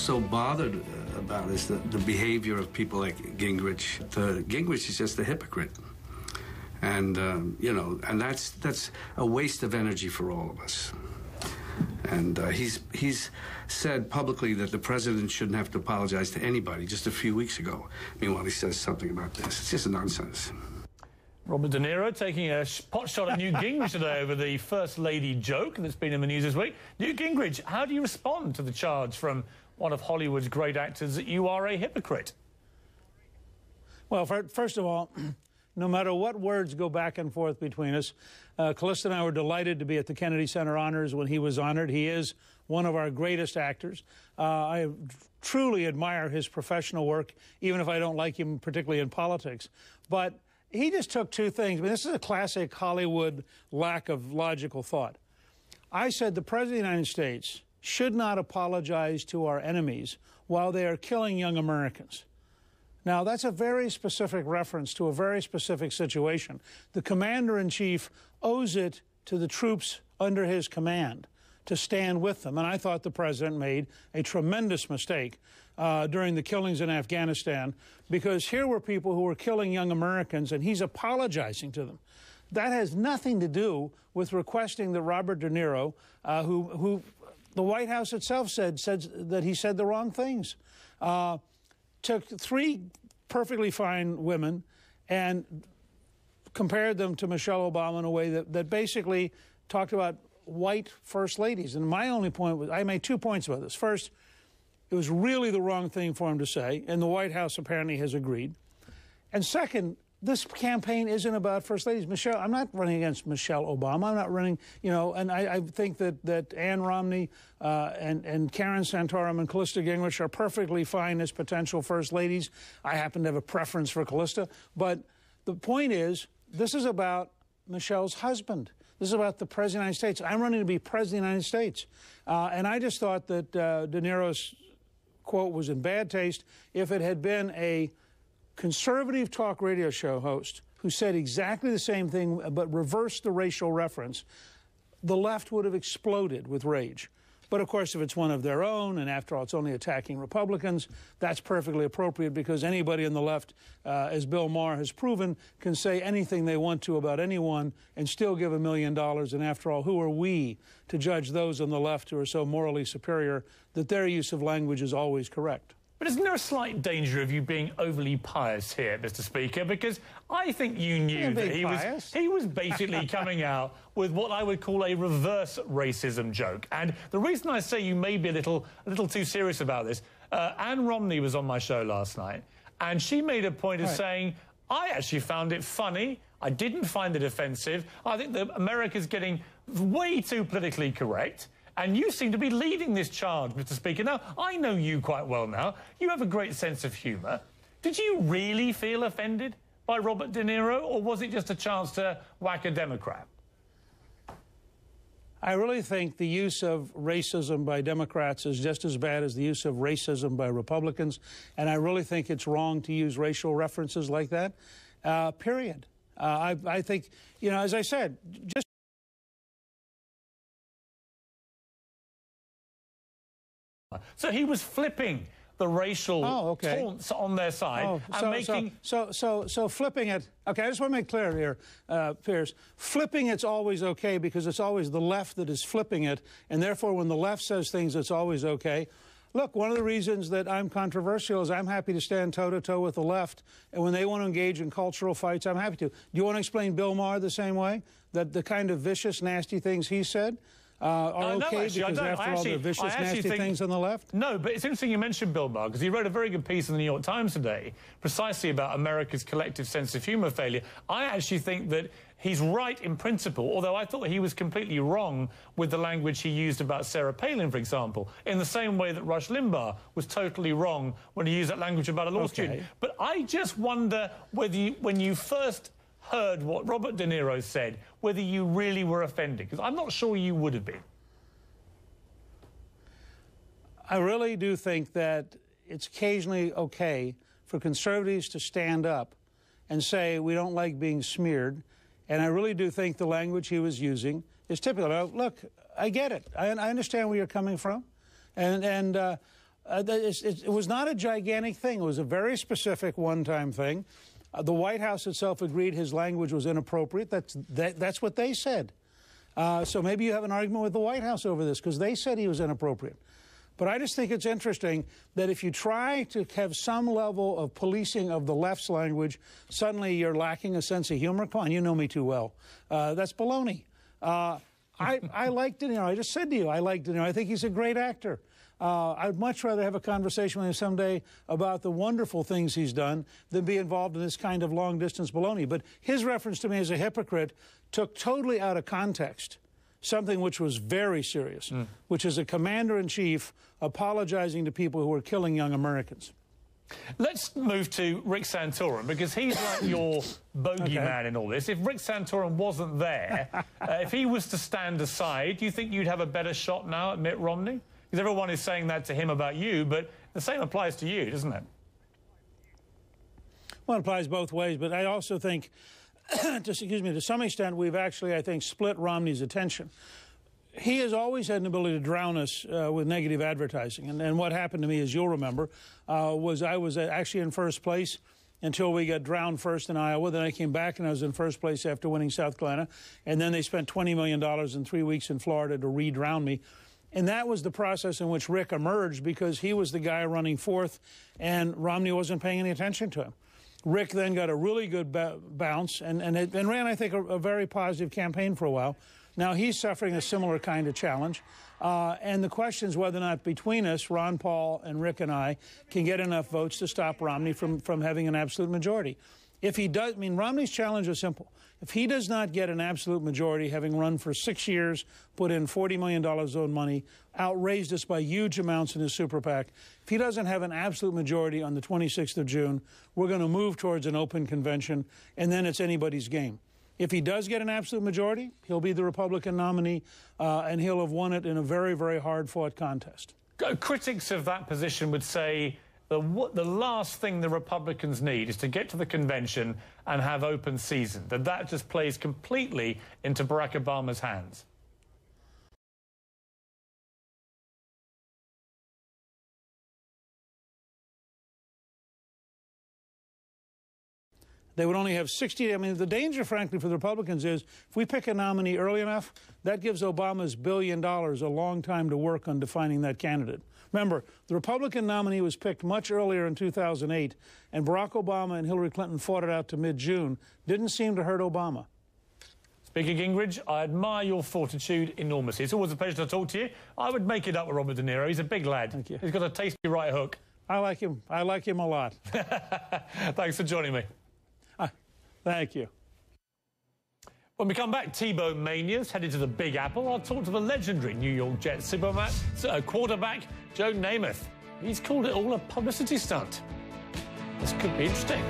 so bothered about is the behavior of people like Gingrich. Gingrich is just a hypocrite. And, you know, and that's a waste of energy for all of us. And he's said publicly that the president shouldn't have to apologize to anybody just a few weeks ago. Meanwhile, he says something about this. It's just nonsense. Robert De Niro taking a pot shot at Newt Gingrich today over the First Lady joke that's been in the news this week. Newt Gingrich, how do you respond to the charge from one of Hollywood's great actors that you are a hypocrite? Well, first of all, no matter what words go back and forth between us, Callista and I were delighted to be at the Kennedy Center Honors when he was honored. He is one of our greatest actors. I truly admire his professional work, even if I don't like him particularly in politics. But he just took two things. I mean, this is a classic Hollywood lack of logical thought. I said the President of the United States should not apologize to our enemies while they are killing young Americans. Now, that's a very specific reference to a very specific situation. The commander-in-chief owes it to the troops under his command to stand with them. And I thought the president made a tremendous mistake during the killings in Afghanistan, because here were people who were killing young Americans, and he's apologizing to them. That has nothing to do with requesting that Robert De Niro, who the White House itself said that he said the wrong things, took three perfectly fine women and compared them to Michelle Obama in a way that basically talked about white first ladies. And my only point was, I made 2 points about this. First, it was really the wrong thing for him to say, and the White House apparently has agreed. And second, this campaign isn't about first ladies. Michelle, I'm not running against Michelle Obama. I'm not running, you know, and I think that Ann Romney and Karen Santorum and Callista Gingrich are perfectly fine as potential first ladies. I happen to have a preference for Callista. But the point is, this is about Michelle's husband. This is about the President of the United States. I'm running to be President of the United States. And I just thought that De Niro's quote was in bad taste. If it had been a conservative talk radio show host who said exactly the same thing but reversed the racial reference, the left would have exploded with rage. But of course, if it's one of their own, and after all, it's only attacking Republicans, that's perfectly appropriate, because anybody on the left, as Bill Maher has proven, can say anything they want to about anyone and still give $1 million. And after all, who are we to judge those on the left who are so morally superior that their use of language is always correct? But isn't there a slight danger of you being overly pious here, Mr. Speaker? Because I think you knew that he was basically coming out with what I would call a reverse racism joke. And the reason I say you may be a little too serious about this, Ann Romney was on my show last night, and she made a point of saying, I actually found it funny. I didn't find it offensive. I think that America's getting way too politically correct. And you seem to be leading this charge, Mr. Speaker. Now, I know you quite well now. You have a great sense of humour. Did you really feel offended by Robert De Niro, or was it just a chance to whack a Democrat? I really think the use of racism by Democrats is just as bad as the use of racism by Republicans. And I really think it's wrong to use racial references like that, period. I think, you know, as I said, just... So he was flipping the racial taunts on their side and making... So flipping it... Okay, I just want to make clear here, Piers. Flipping it's always okay because it's always the left that is flipping it, and therefore when the left says things, it's always okay. Look, one of the reasons that I'm controversial is I'm happy to stand toe-to-toe with the left, and when they want to engage in cultural fights, I'm happy to. Do you want to explain Bill Maher the same way? That the kind of vicious, nasty things he said are okay because, after all, they're vicious, nasty things on the left? No, but it's interesting you mentioned Bill Maher, because he wrote a very good piece in the New York Times today precisely about America's collective sense of humour failure. I actually think that he's right in principle, although I thought he was completely wrong with the language he used about Sarah Palin, for example, in the same way that Rush Limbaugh was totally wrong when he used that language about a law student. But I just wonder whether when you first heard what Robert De Niro said, whether you really were offended, because I'm not sure you would have been. I really do think that it's occasionally okay for conservatives to stand up and say we don't like being smeared, and I really do think the language he was using is typical. Now, look, I get it. I understand where you're coming from, and It was not a gigantic thing. It was a very specific one-time thing. The White House itself agreed his language was inappropriate. That's what they said. So maybe you have an argument with the White House over this because they said he was inappropriate. But I just think it's interesting that if you try to have some level of policing of the left's language, suddenly you're lacking a sense of humor. Come on, you know me too well. That's baloney. I like DeNiro. I just said to you, I like DeNiro. I think he's a great actor. I'd much rather have a conversation with him someday about the wonderful things he's done than be involved in this kind of long-distance baloney. But his reference to me as a hypocrite took totally out of context something which was very serious, which is a commander-in-chief apologizing to people who are killing young Americans. Let's move to Rick Santorum, because he's like your bogeyman in all this. If Rick Santorum wasn't there, if he was to stand aside, do you think you'd have a better shot now at Mitt Romney? Because everyone is saying that to him about you, but the same applies to you, doesn't it? Well, it applies both ways, but I also think, to some extent, we've actually, I think, split Romney's attention. He has always had an ability to drown us with negative advertising. And what happened to me, as you'll remember, was I was actually in first place until we got drowned first in Iowa. Then I came back and I was in first place after winning South Carolina. And then they spent $20 million in 3 weeks in Florida to re-drown me. And that was the process in which Rick emerged, because he was the guy running fourth and Romney wasn't paying any attention to him. Rick then got a really good bounce and ran, I think, a very positive campaign for a while. Now he's suffering a similar kind of challenge. And the question is whether or not between us, Ron Paul and Rick and I, can get enough votes to stop Romney from having an absolute majority. If he does, I mean, Romney's challenge is simple. If he does not get an absolute majority, having run for 6 years, put in $40 million own money, outraised us by huge amounts in his super PAC, if he doesn't have an absolute majority on the 26th of June, we're going to move towards an open convention, and then it's anybody's game. If he does get an absolute majority, he'll be the Republican nominee, and he'll have won it in a very, very hard-fought contest. Critics of that position would say the last thing the Republicans need is to get to the convention and have open season, that just plays completely into Barack Obama's hands. They would only have 60. I mean, the danger, frankly, for the Republicans is if we pick a nominee early enough, that gives Obama's $1 billion a long time to work on defining that candidate. Remember, the Republican nominee was picked much earlier in 2008, and Barack Obama and Hillary Clinton fought it out to mid-June. Didn't seem to hurt Obama. Speaker Gingrich, I admire your fortitude enormously. It's always a pleasure to talk to you. I would make it up with Robert DeNiro. He's a big lad. Thank you. He's got a tasty right hook. I like him. I like him a lot. Thanks for joining me. Thank you. When we come back, T-Bone Mania's headed to the Big Apple. I'll talk to the legendary New York Jets quarterback, Joe Namath. He's called it all a publicity stunt. This could be interesting.